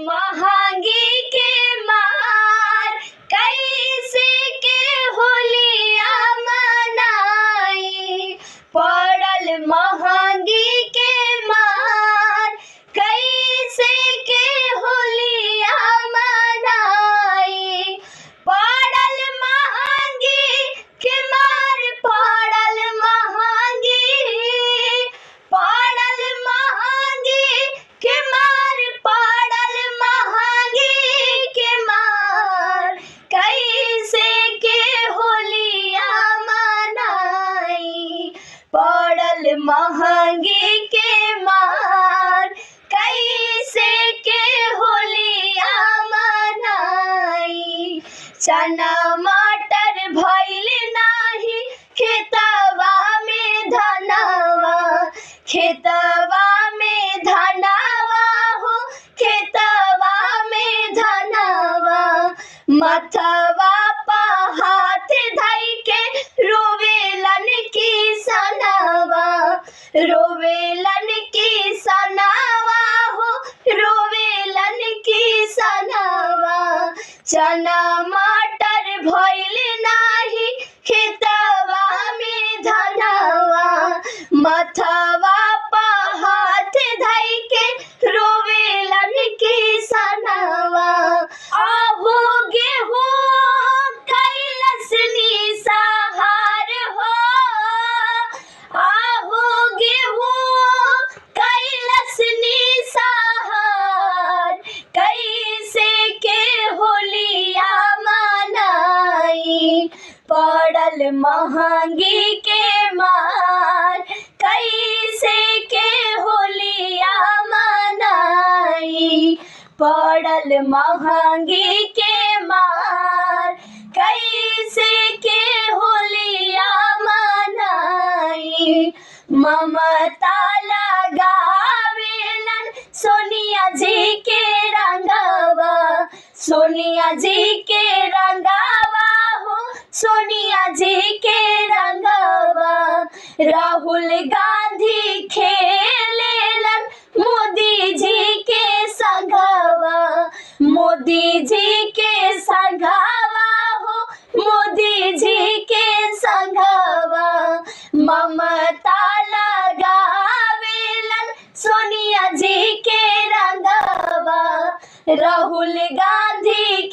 महंगी के मार कैसे के होलिया मनाई। पड़ल महंगी के मार कैसे के होलिया मनाई। पड़ल महंगी के मार पड़ल महंगी के मार पड़ल महंगी के मार कैसे के होलिया मनाई। पड़ल महंगी के मार कैसे के होलिया मनाई। चना मटर भइल नाही खेतवा में धनवा। खेतवा में धनवा हो खेतवा में धनवा। मथवा पा हाथ धइ के रोवेलन किसनवा। रोवेलन किसनवा हो रोवेलन किसनवा। चना मटर भइल नाही खेतवा में धनवा। मथवा पा हाथ धइ के रोवेलन किसनवा। आहो गेहूं कैलस निसहार हो। आहो गेहूं कैलस निसहार कैसे के होलिया मनाई। पड़ल महंगी के मार कैसे के होलिया मनाई। पड़ल महंगी के मार कैसे के होलिया मनाई। ममता लगावेलन सोनिया जी के रंगवा। सोनिया जी के रंगवा हो सोनिया जी के रंगवा। राहुल गांधी खेलेलन मोदी जी के संगवा। मोदी जी के संगवा हो मोदी जी के संगवा। ममता लगावेलन सोनिया जी के रंगवा। राहुल गांधी